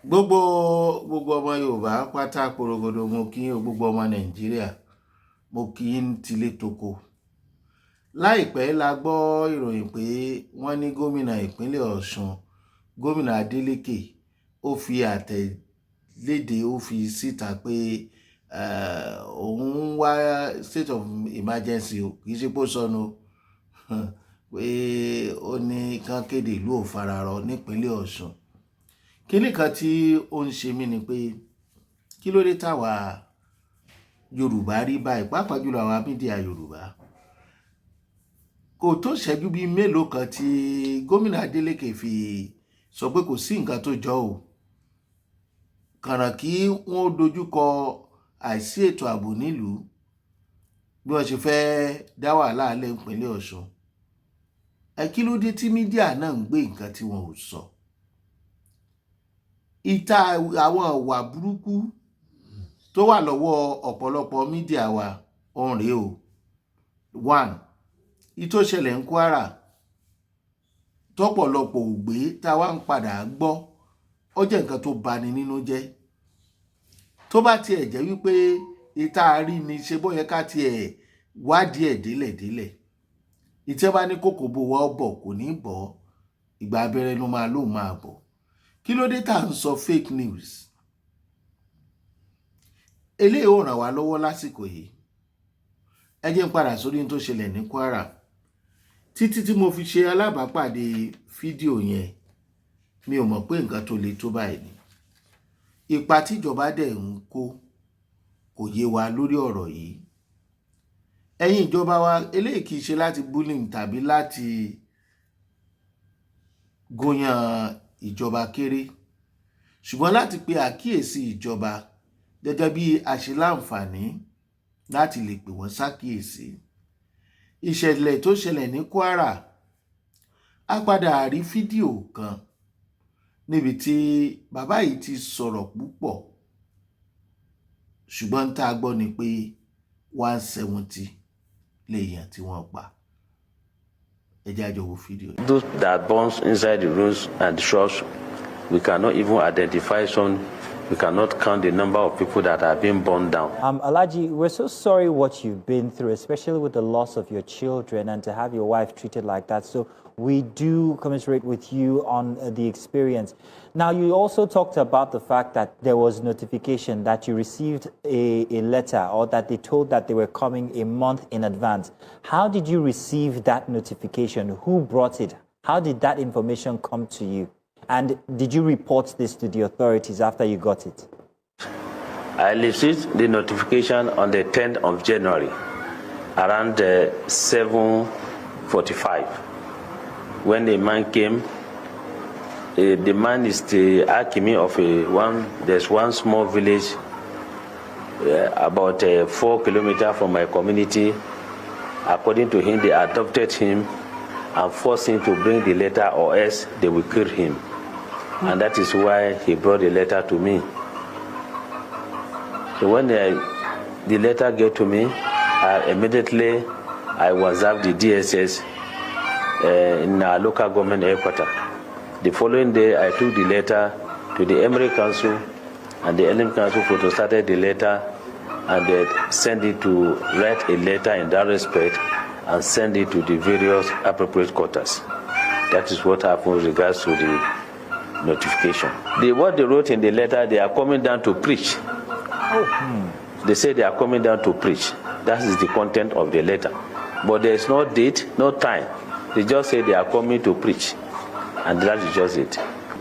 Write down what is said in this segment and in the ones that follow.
gbogbo ọmọ Yorùbá pátá porogodo mo kí yín o, gbogbo ọmọ Nàìjíríà mo kí yín tilé toko. Láìpẹ́ la gbọ́ ìròyìn pé wọ́n ní gómìnà ìpínlẹ̀ Ọ̀ṣun, gómìnà Adeleke, ó fi àtẹ̀léde ó fi síta pé òun ń wá state of emergency o, kì í ṣe pé ó sọnù pé ó ní kán kéde ìlú òfararọ nípínlẹ̀ Ọ̀ṣun. Kíní kan tí ó ń ṣe mí ni pé kí ló dé táwa Yorùbá rí báyìí, pàápàá jùlọ àwa mídíà Yorùbá. Kò tó ṣẹ́jú bíi mélòó kan tí gómìnà Adeleke fi sọ pé kò sí nǹkan tó jọ o, kàràn kí wọ́n dojúkọ àìsí ètò ààbò nílùú bí wọ́n ṣe fẹ́ dá wàhálà lẹ́ ìpínlẹ̀ Ọ̀ṣun. Kí ló dé tí mídíà náà ń gbé nǹkan tí wọn ò sọ? Ìta àwọn ìwà burúkú tó wà lọ́wọ́ ọ̀pọ̀lọpọ̀ mídíà wa òun rèé o. 1. Ìtó ṣẹlẹ̀ ń Kwara tọ́pọ̀lọpọ̀ ògbé táwa ń padà gbọ́, ó jẹ́ nǹkan tó bani nínú jẹ́. Tó bá tiẹ̀ jẹ́ wípé ìta rí ni ṣe bó yẹ ká tiẹ̀ wádìí ẹ̀ délẹ̀délẹ̀. Ìtẹ́ bá ní kòkò bó wọ́ bọ̀ kò ní bọ̀, ìgbà abẹ́rẹ́ ló máa bọ̀. Kí ló dé tá à ń sọ fake news? Eléyìí ò ràn wá lọ́wọ́ lásìkò yìí. Ẹ jẹ́ n padà sórí tó ṣẹlẹ̀ ní Kwara. Títí tí mo fi ṣe alábàápàdé fídíò yẹn, mi ò mọ̀ pé nǹkan tó le tó báyìí ni. Ipa tíjọba dẹ̀ ń kó kò yé wa lórí ọ̀rọ̀ yìí. Ẹ̀yin ìjọba wa, eléyìí kìí ṣe láti bullying tàbí láti gúnyàn ìjọba kéré, ṣùgbọ́n láti pe àkíyèsí ìjọba gẹ́gẹ́ bí aṣeláǹfààní láti lè pè wọ́n sákíyèsí. Ìṣẹ̀lẹ̀ tó ṣẹlẹ̀ ní Kwara, a padà rí fídíò kan níbi tí bàbá yìí ti sọ̀rọ̀ púpọ̀, ṣùgbọ́n tá a gbọ́ ni pé 170 lèèyàn tí wọ́n pa. Ẹ jẹ́ a jọ wo fídíò. Those that burns inside the rooms and the shops, we cannot even identify some. We cannot count the number of people that are being burned down. Alhaji, we're so sorry what you've been through, especially with the loss of your children and to have your wife treated like that. So we do commiserate with you on the experience. Now, you also talked about the fact that there was notification that you received a letter, or that they told that they were coming a month in advance. How did you receive that notification? Who brought it? How did that information come to you? And did you report this to the authorities after you got it? I received the notification on the 10th of January, around 7:45. When the man came, the man is the Akimi of there's one small village about 4 kilometers from my community. According to him, they adopted him and forced him to bring the letter, or else they will kill him. And that is why he brought the letter to me. So when the letter got to me, immediately I WhatsApped the DSS in our local government headquarters. The following day, I took the letter to the Emirate Council, and the Emirate Council photostated the letter, and they sent it to write a letter in that respect and send it to the various appropriate quarters. That is what happened with regards to the notification. What they wrote in the letter, they are coming down to preach. They say they are coming down to preach. That is the content of the letter. But there is no date, no time. They just say they are coming to preach. And that is just it.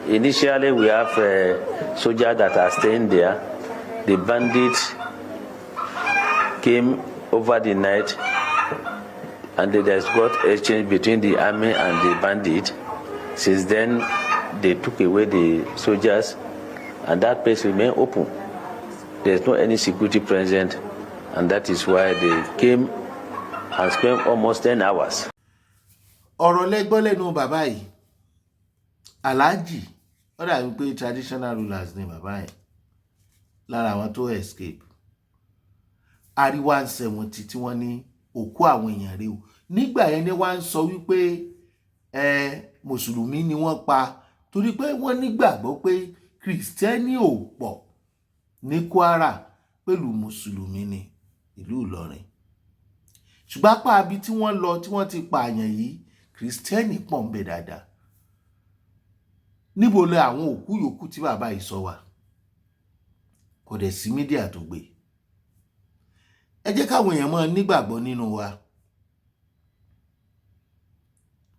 Initially, we have soldiers that are staying there. The bandits came over the night, and there's got exchange between the army and the bandit. Since then, they took away the soldiers, and that place remained open. There's no any security present, and that is why they came and spent almost 10 hours. Ọ̀rọ̀ lẹ́gbọ́ lẹ́nu bàbá yìí, Alhaji, ó dàbí pé traditional rulers ni bàbá yìí, lára àwọn tó escape. Àrí 170 tí wọ́n ní òkú àwọn èèyàn rèé o. Nígbà yẹn ni wọ́n sọ wípé mùsùlùmí ni wọ́n pa, torí pé wọ́n nígbàgbọ́ pé kìrìsìtẹ́nì ò pọ̀ ní Kwara pẹ̀lú mùsùlùmí ní ìlú Ìlọrin, ṣùgbọ́n apá ibi tí wọ́n lọ tí wọ́n ti pààyàn yìí kìrìsìtẹ́nì pọ̀ ń bẹ dáadáa. Níbo lẹ àwọn òkú yòókù tí bàbá yìí sọ wà? Kò dẹ̀ sí mídíà tó gbé. Ẹ jẹ́ káwọn èèyàn máa nígbàgbọ́ nínú wa.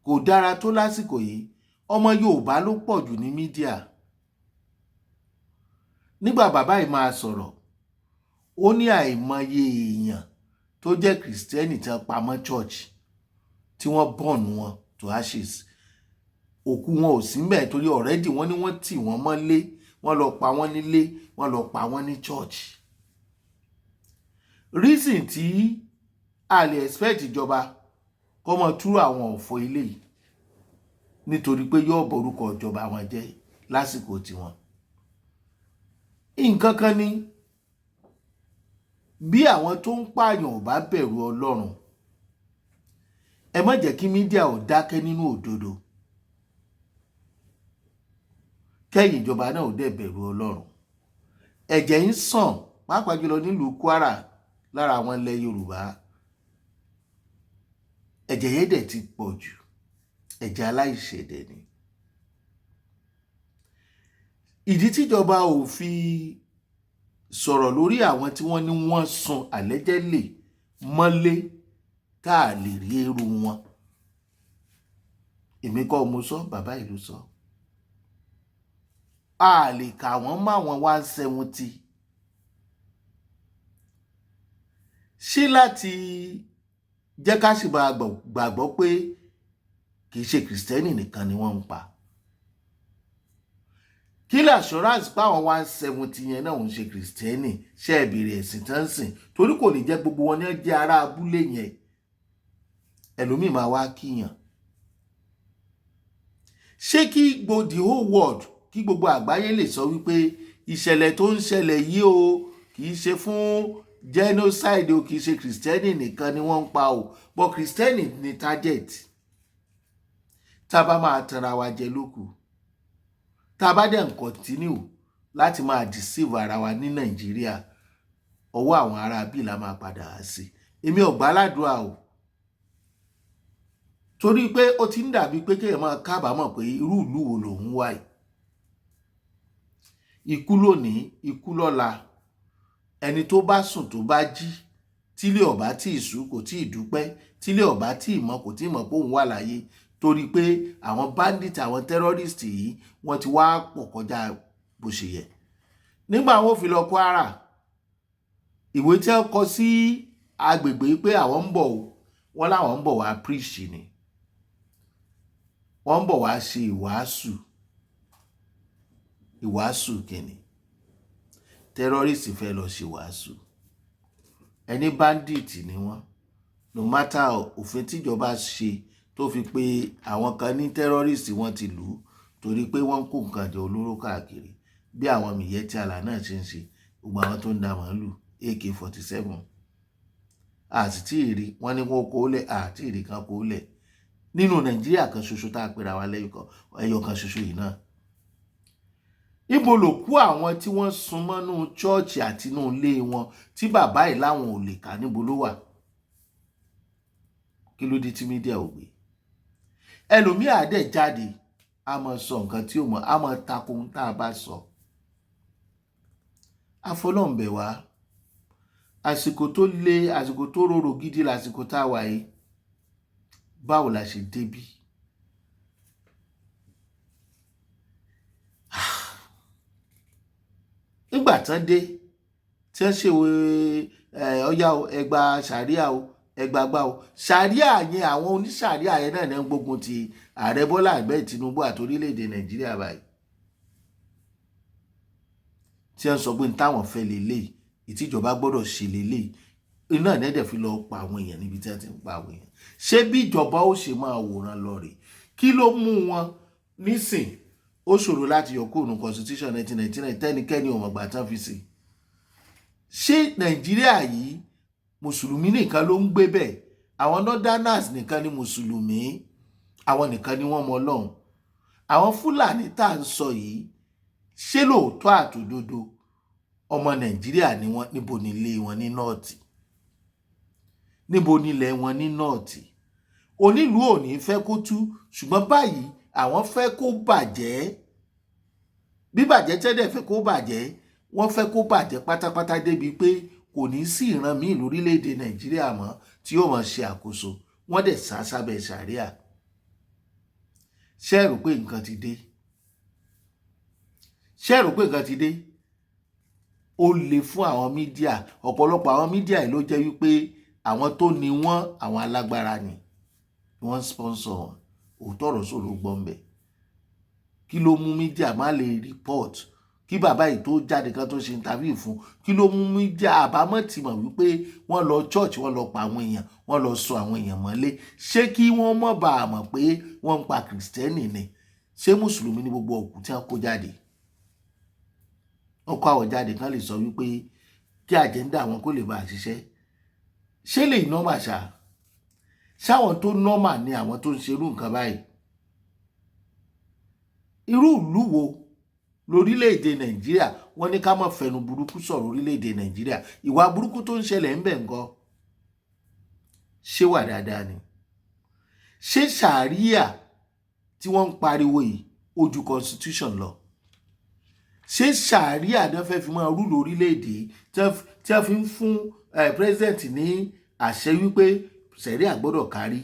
Kò dára tó lásìkò yìí, ọmọ Yorùbá ló pọ̀ jù ní mídíà. Nígbà bàbá yìí máa sọ̀rọ̀, ó ní àìmọye èèyàn tó jẹ́ kìrìsìtẹ́nì tí wọ́n pamọ́ church tí wọ́n burn wọn to ashes. Òkú wọn ò sí ńbẹ̀ torí already wọ́n ní wọ́n tì wọ́n mọ́lé, wọ́n lọ pa wọ́n nílé, wọ́n lọ pa wọ́n ní church. Reason tí a lè expect ìjọba kó mọ tú àwọn ọ̀fọ̀ ilé yìí nítorí pé yóò borúkọ ìjọba wọn jẹ́ lásìkò tiwọn. Nǹkan kan ni bí àwọn tó ń pààyàn ò bá bẹ̀rù Ọlọ́run, ẹ má jẹ́ kí mídíà ò dákẹ́ nínú òdodo. Kẹ́yìn ìjọba náà ò dẹ̀ bẹ̀rù Ọlọ́run. Ẹ̀jẹ̀ ń sàn pàápàá jùlọ nílùú Kwara lára àwọn ilẹ̀ Yorùbá. Ẹ̀jẹ̀ yẹn dẹ̀ ti pọ̀ jù, ẹ̀jẹ̀ aláìṣẹ̀dẹ̀ ni. Ìdí tíjọba ò fi sọ̀rọ̀ lórí àwọn tí wọ́n ní wọ́n sun allegedly mọ́lé tá a lè rí irú wọn. Èmi kọ́ mo sọ, bàbá ìlú sọ. A lè kà wọ́n mọ́ àwọn 170. Ṣé láti jẹ́ ká sì bá gbàgbọ́ pé kì í ṣe kìrìsìtẹ́nì nìkan ni wọ́n ń pa? Kí lè assurance pé àwọn 170 yẹn náà ń ṣe kìrìsìtẹ́nì ṣe ìbéèrè ẹ̀sìn tán sìn? Torí kò ní jẹ́ gbogbo wọn ní jẹ́ ará abúlé yẹn. Ẹlòmíì máa wá kíyàn. Ṣé kí the whole world, kí gbogbo àgbáyé lè sọ wípé ìṣẹ̀lẹ̀ tó ń ṣẹlẹ̀ yìí o kì í ṣe fún genocide o, kì í ṣe kìrìsìtẹ́nì nìkan ni wọ́n ń pa o, but kìrìsìtẹ́nì ni target? Tá a bá máa tanra wa jẹ lókù, tá a bá dẹ̀ ń continue láti máa deceive ara wa ní Nàìjíríà, ọwọ́ àwọn ará bí la máa padà sí. Èmi ò gbà ládùúrà o, torí pé ó ti ń dàbí pé kéèyàn máa kábàámọ̀ pé irú ìlú wo lòun wà yìí. Ikú lónìí, ikú lọ́la. Ẹni tó bá sùn tó bá jí, tílé ọ̀bá tí ì sú kò tí ì dúpẹ́, tílé ọ̀bá tí ì mọ̀ kò tí ì mọ̀ pé òun wà láyé, torí pé àwọn bandit, àwọn terrorist yìí wọ́n ti wá pọ̀ kọjá bó ṣe yẹ. Nígbà wọn fi lọ Kwara, ìwé tí wọ́n kọ sí agbègbè pé àwọn ń bọ̀ o, wọ́n láwọn ń bọ̀ wá preach ni, wọ́n ń bọ̀ wá ṣe ìwàásù kìíní. Terrorist fẹ́ lọ ṣe wàásù. Ẹni bandit ni wọ́n. No matter òfin tíjọba ṣe tó fi pé àwọn kan ní terrorist wọ́n ti lù ú torí pé wọ́n kó nǹkan jẹ olóró káàkiri bí àwọn Miyetti Allah náà ṣe ń ṣe, gbogbo àwọn tó ń da màálù AK-47 àti tí ìrí wọ́n ní wọ́n kó lẹ̀ àti ìrí kan kó lẹ̀ nínú Nàìjíríà kan ṣoṣo tá a pera wa ẹyọ kan ṣoṣo yìí náà. Ibo ló kú àwọn tí wọ́n sun mọ́nú chọ́ọ̀chì àti inú ilé wọn tí bàbá yìí láwọn ò lè kà, níbo ló wà? Kí ló dé tí mídíà ò gbé? Ẹlòmíì á dẹ̀ jáde, a máa sọ nǹkan tí ó mọ̀, a máa tako ohun tá a bá sọ. Afọlọ́ǹbẹ̀ wá, àsìkò tó le, àsìkò tó rorò gidi lásìkò tá a wà yìí. Báwo la ṣe débí? Nígbà tán dé tí wọ́n ṣe ọ̀yá o, ẹgbà ṣàríà o, ẹgbà gbà o. Ṣàríà yẹn, àwọn oníṣàríà yẹn náà ní gbógun ti ààrẹ Bọ́lá Ahmed Tinubu àti orílẹ̀-èdè Nàìjíríà báyìí. Tí wọ́n sọ pé ní táwọn fẹ́ lélẹ́yìí, ìtìjọba gbọ́dọ̀ ṣe lélẹ́yìí. Iná ẹ̀dẹ̀ fi lọ pa àwọn èèyàn níbi tí wọ́n ti ń pa àwọn èèyàn. Ṣé bí ìjọba ó ṣe máa wòran lọ rè? Kí ló mú wọn nísìn? Ó ṣòro láti yọ kúrò ní constitution 1999 tẹ́nikẹ́ni ò mọ̀ gbà tán fi sí. Ṣé Nàìjíríà yìí mùsùlùmí nìkan ló ń gbé bẹ́ẹ̀? Àwọn northerners nìkan ni mùsùlùmí, àwọn nìkan ni wọ́n mọ Ọlọ́run. Àwọn Fúlàní tá à ń sọ yìí, ṣé lóòótọ́ àtòdodo ọmọ Nàìjíríà ni wọ́n? Níbo nílé wọn ní nọ́ọ̀tì? Níbo nílẹ̀ wọn ní nọ́ọ̀tì? Onílùú ò ní fẹ́ kó tú, ṣùgbọ́n báyìí àwọn fẹ́ kó bàjẹ́. Bí bàjẹ́ tẹ́lẹ̀ fẹ́ kó bàjẹ́, wọ́n fẹ́ kó bàjẹ́ pátápátá débi pé kò ní sí ìran míì lórílẹ̀‐èdè Nàìjíríà mọ́ tí yóò máa ṣe àkóso. Wọ́n dẹ̀ sá sábẹ́ sàríà. Ṣé ẹ rò pé nǹkan ti dé? Ṣé ẹ rò pé nǹkan ti dé? Ó le fún àwọn mídíà. Ọ̀pọ̀lọpọ̀ àwọn mídíà yìí ló jẹ́ wípé àwọn tó ní wọ́n, àwọn alágbára ni wọ́n sponsor wọn. Òótọ́ ọ̀rọ̀ sọ̀rọ̀ gbọ́n bẹ̀. Kí ló mú mídíà má lè report? Kí bàbá yìí tó jáde kan tó ṣe interview fún, kí ló mú mídíà àbámọ̀ ti mọ̀ wípé wọ́n lọ church, wọ́n lọ pa àwọn èèyàn, wọ́n lọ sọ àwọn èèyàn mọ́lé? Ṣé kí wọ́n mọ̀ bá a mọ̀ pé wọ́n ń pa kìrìsìtẹ́nì ni? Ṣé mùsùlùmí ní gbogbo òkú tí wọ́n kó jáde? Wọ́n kó àwọn jáde kan lè sọ wípé kí àjẹ́ndà wọn kó lè bá a ṣiṣẹ́. Ṣé lè nọ́mà ṣá? Ṣáwọn tó nọ́mà ni àwọn tó ń ṣerú nǹkan báyìí? Irú ìlú wo lórílẹ̀‐èdè Nàìjíríà? Wọ́n ní ká má fẹnu burúkú sọ̀rọ̀ orílẹ̀‐èdè Nàìjíríà. Ìwà burúkú tó ń ṣẹlẹ̀ ń bẹ̀ ńkọ́? Ṣé wà dáadáa ni? Ṣé sàríà tí wọ́n ń pariwo yìí ó ju constitution lọ? Ṣé sàríà náà fẹ́ fi máa rúlò orílẹ̀‐èdè tí wọ́n fi ń fún president ní àṣẹ wípé sàríà gbọ́dọ̀ kárí?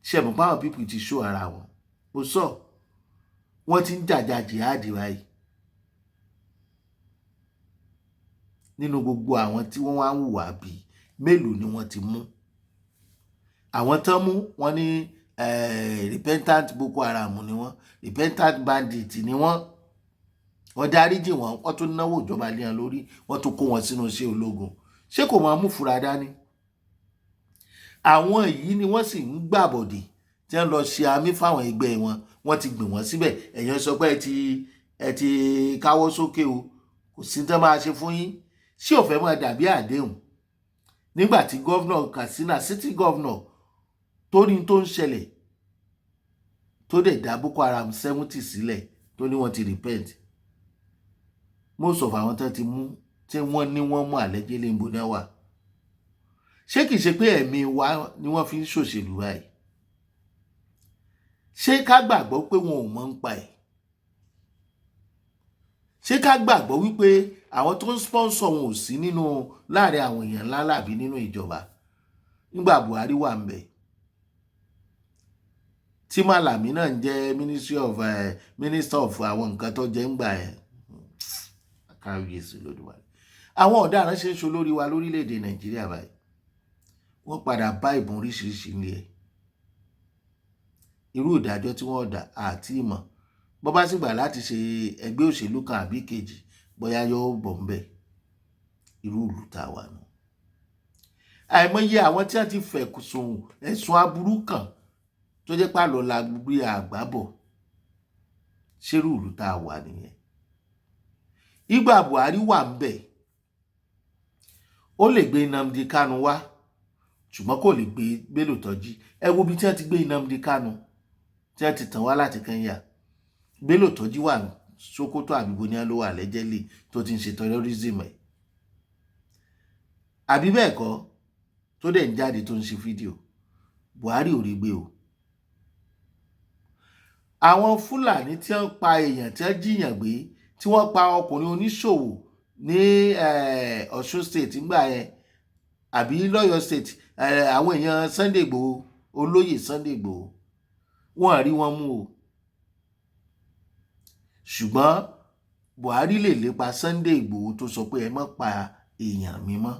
Ṣé mọ̀ pé àwọn people ti show ara wọn? Mo sọ wọ́n ti ń jàjà jihad báyìí. Nínú gbogbo àwọn tí wọ́n wá ń hùwà bíi mélòó ni wọ́n ti mú? Àwọn tán mú wọ́n ní repentant Boko Haram ni wọ́n, repentant bandit ni wọ́n. Wọ́n dáríjì wọ́n, wọ́n tún náwó ìjọba lé wọn lórí, wọ́n tún kó wọn sínú iṣẹ́ ológun. Ṣé kò máa mú fura dání? Àwọn yìí ni wọ́n sì ń gbàbọ̀dè tí wọ́n lọ ṣe àmì fáwọn ẹgbẹ́ wọn. Wọ́n ti gbìn wọ́n síbẹ̀. Ẹ̀yin sọ pé ẹ ti káwọ́ sókè o, kò sí tán máa ṣe fún yín. Ṣé ò fẹ́ máa dàbí àdéhùn? Nígbà tí gọ́vnà Katsina, city governor, tó ní tó ń ṣẹlẹ̀, tó dẹ̀ dá Boko Haram 70 sílẹ̀, tó ní wọ́n ti repent. Most of àwọn tán ti mú, tí wọ́n ní wọ́n mú àlẹ́jẹ́lé ń bo náà wà. Ṣé kìí ṣe pé ẹ̀mí wa ni wọ́n fi ń ṣòṣèlú báyìí? Ṣé ká gbàgbọ́ pé wọn ò mọ̀ ń pa ẹ̀? Ṣé ká gbàgbọ́ wípé àwọn tó ń sponsor wọn ò sí nínú láàrin àwọn èèyàn ńlá làbí nínú ìjọba? Nígbà Buhari wà ń bẹ̀, tí Malami náà ń jẹ́ minister of àwọn nǹkan tó jẹ́ ń gbà ẹ̀, kábíyèsí lódùwà. Àwọn ọ̀daràn ṣe ń ṣe olórí wa lórílẹ̀‐èdè Nàìjíríà báyìí. Wọ́n padà bá ìbọn oríṣiríṣi ní ẹ̀. Irú ìdájọ́ tí wọ́n dá àti ìmọ̀ bó bá sì gbà láti ṣe ẹgbẹ́ òṣèlú kan àbí kejì, bóyá yóò bọ̀ ń bẹ̀. Irú ìlú tá a wà nù. Àìmọye àwọn tí wọ́n ti fẹ̀sùn ẹ̀sùn aburú kan tó jẹ́ pàlọ́ la gbé àgbábọ̀. Ṣérú ìlú tá a wà nìyẹn. Ìgbà Buhari wà ń bẹ̀, ó lè gbé Nnamdi Kanu wá, ṣùgbọ́n kò lè gbé Bello Turji. Ẹ wo bí tí wọ́n ti gbé Nnamdi Kanu tí wọ́n ti tàn wá láti Kenya. Bello Turji wà Sokoto àbíbo ní ló wà lẹ́jẹ̀lì tó ti ń ṣe terrorism ẹ̀. Àbí bẹ́ẹ̀ kọ́, tó dẹ̀ ń jáde tó ń ṣe fídíò. Buhari ò rí gbé o. Àwọn Fúlàní tí wọ́n pa èèyàn, tí wọ́n jíyàn gbé, tí wọ́n pa ọkùnrin oníṣòwò ní Ọ̀ṣun state ńgbà yẹn, àbí lọ́yọ̀ state, àwọn èèyàn Sunday Igboho, olóyè Sunday Igboho, wọ́n rí wọn mú o. Ṣùgbọ́n Buhari lè lépa Sunday Igboho tó sọ pé ẹ má pa èèyàn mi mọ́,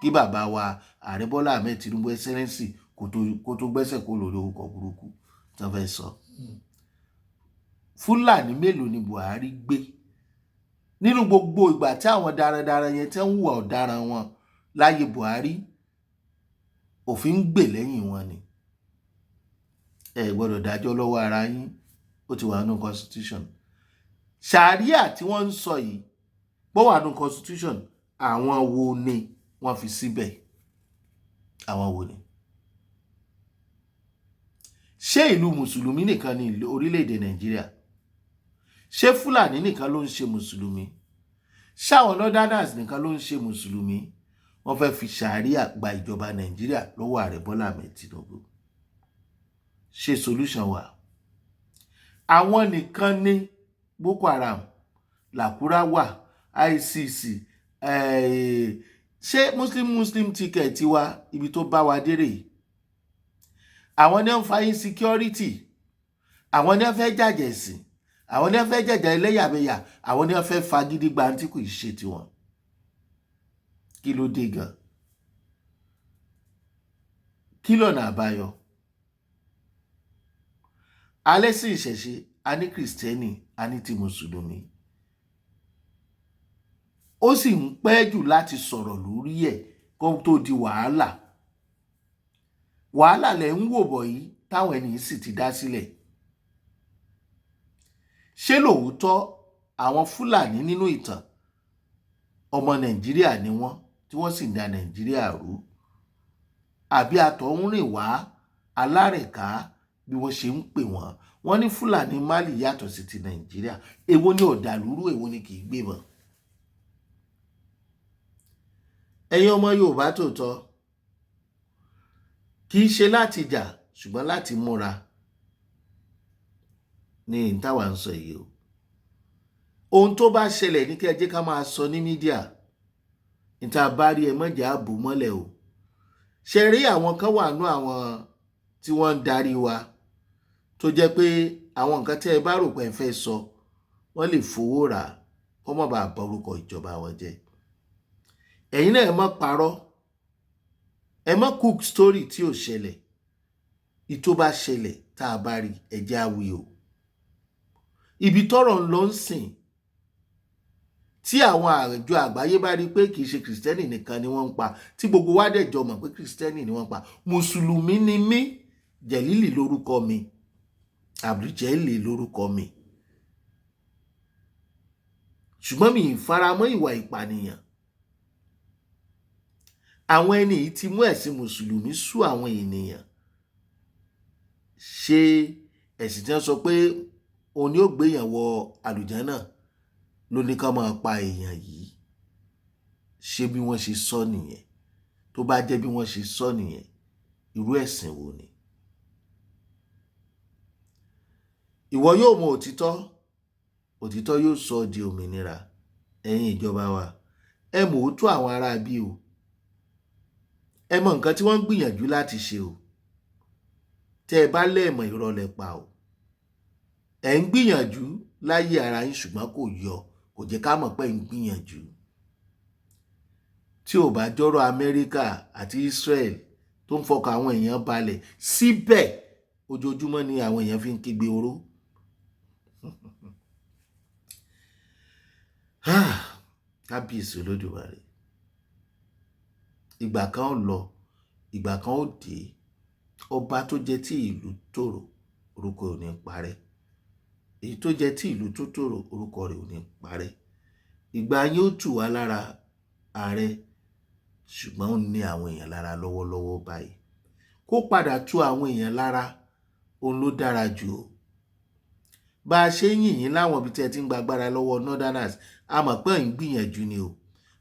kí bàbá wa Ààrẹ Bọ́lá Ahmed Tinubu Excellency kó tó gbẹ́sẹ̀ kó lórí orúkọ burúkú tó fẹ́ sọ. Fúlàní mélòó ni Buhari gbé nínú gbogbo ìgbà tí àwọn darandaran yẹn tí ń hùwà ọ̀daràn wọn láyé Buhari? Òfin ń gbè lẹ́yìn wọn ni. Ẹ gbọ́dọ̀ dájọ́ lọ́wọ́ ara yín, ó ti wà nínú constitution. Ṣàríà tí wọ́n ń sọ yìí bó wà nínú constitution, àwọn wo ni wọ́n fi síbẹ̀? Àwọn wo ni? Ṣé ìlú mùsùlùmí nìkan ni orílẹ̀-èdè Nàìjíríà? ṣé Fúlàní nìkan ló ń ṣe mùsùlùmí? ṣáwọn northerners nìkan ló ń ṣe mùsùlùmí? wọ́n fẹ́ fi ṣàríà gba ìjọba Nàìjíríà lọ́wọ́ ààrẹ Bọ́lá Ahmed Tinubu. ṣe solution wà? àwọn nìkan ní Boko Haram, Làkúrá wà, ICC, ṣé muslim ticket wa ibi tó bá wa dérè? àwọn ní ń fa insecurity, àwọn ní ń fẹ́ jàjẹ̀sìn, àwọn ní ń fẹ́ jẹ̀jà ẹlẹ́yàmẹ̀yà, àwọn ní ń fẹ́ fagídí gba tí kò ṣe tiwọn. kí ló dé gan? kí lọ́nà àbáyọ? alẹ́ sí ìṣẹ̀ṣe, a ní kìrìsìtẹ́nì, a ní ti mùsùlùmí. ó sì ń pẹ́ jù láti sọ̀rọ̀ lórí ẹ̀ kó tó di wàhálà. wàhálà lẹ̀ ń wò bọ̀ yìí táwọn ènìyàn sì ti dá sílẹ̀. ṣé lóòótọ́ àwọn Fúlàní nínú ìtàn ọmọ Nàìjíríà ni wọ́n tí wọ́n sì ń da Nàìjíríà rú? àbí àtọ̀húnrìn wá alárẹ̀ká bí wọ́n ṣe ń pè wọ́n? wọ́n ní Fúlàní Málì yàtọ̀ sí ti Nàìjíríà. èwo ni ọ̀dàlúrú, èwo ni kì í gbébọn? ẹ̀yin ọmọ Yorùbá tòótọ́, kì í ṣe láti jà ṣùgbọ́n láti múra ní ìtawà ń sọ yìí o. ohun tó bá ṣẹlẹ̀ ní kí ẹ jẹ́ ká máa sọ ní mídíà. níta bá rí ẹ mọ̀jà bò mọ́lẹ̀ o. ṣe rí àwọn kan wà nú àwọn tí wọ́n ń darí wa tó jẹ́ pé àwọn nǹkan tí ẹ bá rò pé ẹ fẹ́ sọ wọ́n lè fowó rà kó má bàa bà orúkọ ìjọba wọn jẹ́. ẹ̀yin náà ẹ má parọ́, ẹ má cook story tí ò ṣẹlẹ̀. ìtó bá ṣẹlẹ̀ tá a bá rí ẹjẹ́ àwí o. ibi tọ́rọ̀ ń lọ ń sìn, tí àwọn àjọ àgbáyé bá rí pé kì í ṣe kìrìsìtẹ́nì nìkan ni wọ́n ń pa, tí gbogbo wa dẹ̀ jọ mọ̀ pé kìrìsìtẹ́nì ni wọ́n ń pa, mùsùlùmí ni mí, Jẹ̀lílì lórúkọ mi, Àbújẹ́lì lórúkọ mi, ṣùgbọ́n mi ì faramọ́ ìwà ìpànìyàn. àwọn ẹni yìí ti mú ẹ̀sìn mùsùlùmí sú àwọn ènìyàn. ṣé ẹ̀sìn tí wọ́n sọ pé òun ni ó gbéyàn wọ àlùjánnà ló ní ká máa pa èèyàn yìí? ṣé bí wọ́n ṣe sọ nìyẹn? tó bá jẹ́ bí wọ́n ṣe sọ nìyẹn, irú ẹ̀sìn wo ni? ìwọ yóò mọ òtítọ́, òtítọ́ yóò sọ ọ́ di òmìnira. ẹ̀yin ìjọba wa, ẹ mọ̀ ó tó àwọn ará bí o. ẹ mọ nǹkan tí wọ́n ń gbìyànjú láti ṣe o. tẹ́ ẹ bá lẹ́ẹ̀mọ̀ ìrọ̀lẹ́ pa o. ẹ ń gbìyànjú láyé ara yín ṣùgbọ́n kò yọ, kò jẹ́ ká mọ̀ pé ń gbìyànjú. tí ò bá jọ́rọ̀ Amẹ́ríkà àti Israel tó ń fọkàn àwọn èèyàn balẹ̀, síbẹ̀ ojoojúmọ́ ni àwọn èèyàn fi ń kígbe oró. kábíyèsí Olódùmarè. ìgbà kan ó lọ, ìgbà kan ó dé. ọba tó jẹ́ tí ìlú tòrò, orúkọ ò ní parẹ́. èyí tó jẹ́ tí ìlú tó tòrò, orúkọ rẹ̀ ò ní parẹ́. ìgbà yín ó tù wá lára ààrẹ, ṣùgbọ́n ó ní àwọn èèyàn lára lọ́wọ́lọ́wọ́ báyìí. kó padà tú àwọn èèyàn lára, òun ló dára jù o. bá a ṣe ń yìnyín láwọn ibi tí ẹ ti ń gbàgbára lọ́wọ́ northerners, a mọ̀ pé ń gbìyànjú ni o.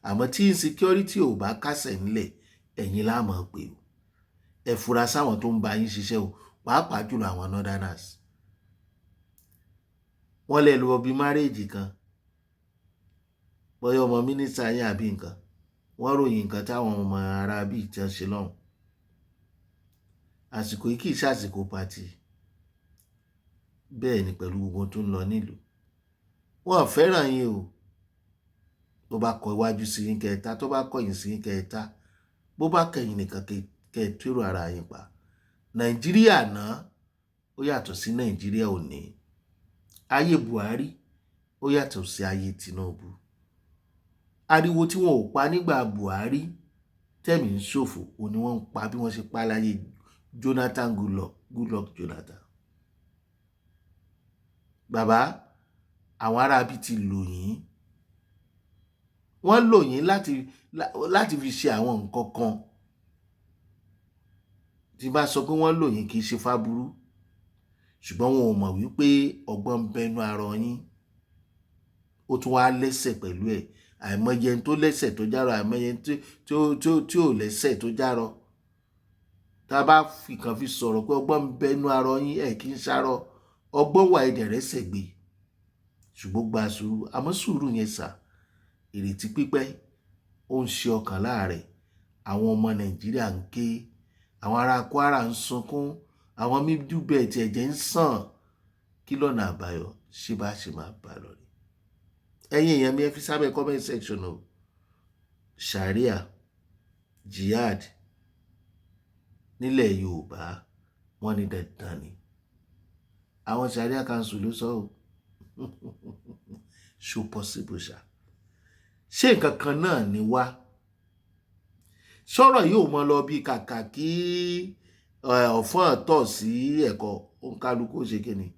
àmọ́ tí insecurity ò bá kásẹ̀ nílẹ̀, ẹ̀yin la mọ̀ pé o. ẹ fura sáwọn tó ń bá yín ṣiṣẹ́ o, pàápàá jùlọ àwọn northerners. wọ́n lè lọ bí márèèjì kan, bóyá ọmọ mínísítà yín àbí nǹkan, wọ́n ròyìn nǹkan táwọn ọmọ ará bí ìtàn ṣe lọ́hùn. àsìkò yìí kì í ṣàsìkò pàtì. bẹ́ẹ̀ ni pẹ̀lú gbogbo tó ń lọ nílùú, wọ́n fẹ́ràn yín o. bó bá kọ iwájú sí yín kẹta, tó bá kọ̀yìn sí yín kẹta, bó bá kẹ̀yìn nìkan kẹtúrò ara yín pa. Nàìjíríà náà ó yàtọ̀ sí Nàìjíríà òní. ayé Buhari ó yàtọ̀ sí ayé Tinubu. ariwo tí wọn ò pa nígbà Buhari tẹ̀mí ń ṣòfò, òun ni wọ́n ń pa bí wọ́n ṣe pa láyé Jonathan Goodluck Jonathan. bàbá, àwọn aráabí ti lò yín. wọ́n lò yín láti fi ṣe àwọn nǹkan kan. tí bá sọ pé wọ́n lò yín kì í ṣe fáburú, ṣùgbọ́n wọn ò mọ̀ wípé ọgbọ́n ń bẹnu ara yín. ó tún wá lẹ́sẹ̀ pẹ̀lú ẹ̀ àìmọye tó lẹ́sẹ̀ tó járọ àìmọye tí ò lẹ́sẹ̀ tó járọ tá a bá fi kàn fi sọ̀rọ̀ pé ọgbọ́n ń bẹnu arọ yín ẹ̀ kí ń ṣárọ ọgbọ́n wà ẹ̀dẹ̀ rẹ́sẹ̀ gbé ṣùgbọ́n gba sùúrù àmọ́ sùúrù yẹn sà ìrètí pípẹ́ ó ń ṣe ọkàn láàrẹ̀ àwọn ọmọ Nàìjíríà ń ké àwọn ará Kwara ń sunkún àwọn Middle Belt ẹ̀jẹ̀ ń sàn kí lọ́nà àbáyọ ṣé bá ṣe máa bá lọ rí ẹ̀yin èèyàn mi ẹ fi sábẹ́ comment section o Sharia jihad nílẹ̀ Yorùbá wọ́n ní dandan ni àwọn Sharia council ló sọ o ṣó possible ṣá ṣé nǹkan kan náà ni wá sọ̀rọ̀ yóò mọ lọ bí kàkà kí ọ̀fọ́n tọ̀ sí ẹ̀kọ́ òǹkálukú ṣe kíni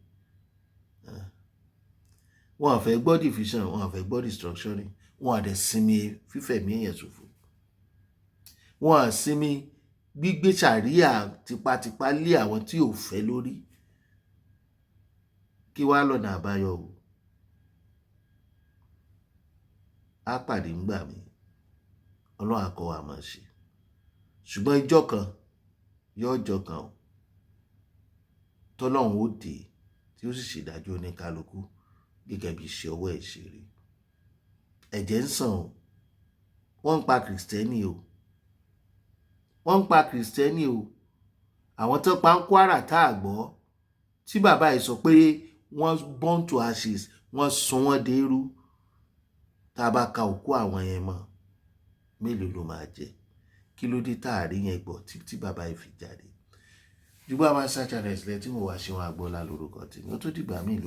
wọn à fẹ́ gbọ́ division wọn à fẹ́ gbọ́ destructioning wọn à dẹ̀ sinmi fífẹ̀mí èèyàn ṣòfò wọn à sinmi gbígbé Sharia tipátipá lé àwọn tí ò fẹ́ lórí kí wá lọ́nà àbáyọ o á pàdé ńgbà mi ọlọ́run á kọ́ wa máa ṣe ṣùgbọ́n ìjọ kan yóò jọ kan o tọ́lọ́run ó dé tí ó sì ṣèdájọ́ oníkálukú gẹ́gẹ́ bí iṣẹ́ ọwọ́ ẹ̀ ṣe rí ẹ̀jẹ̀ ń sàn o wọ́n ń pa kìrìsìtẹ́nì o wọ́n ń pa kìrìsìtẹ́nì o àwọn tó pa ń Kwara tá a gbọ́ tí bàbá yìí sọ pé wọ́n burn to ashes wọ́n sun wọ́n dèrú tá a bá ka òkú àwọn yẹn mọ́ mélòó ló máa jẹ kí ló dé tá a rí yẹn gbọ́ tí bàbá yìí fi jáde jùgbọ́n àwọn Star Channels lẹ́ tí mo wá ṣe wọn Agboola lórúkọ tèmi ó tó dìgbà míì lọ.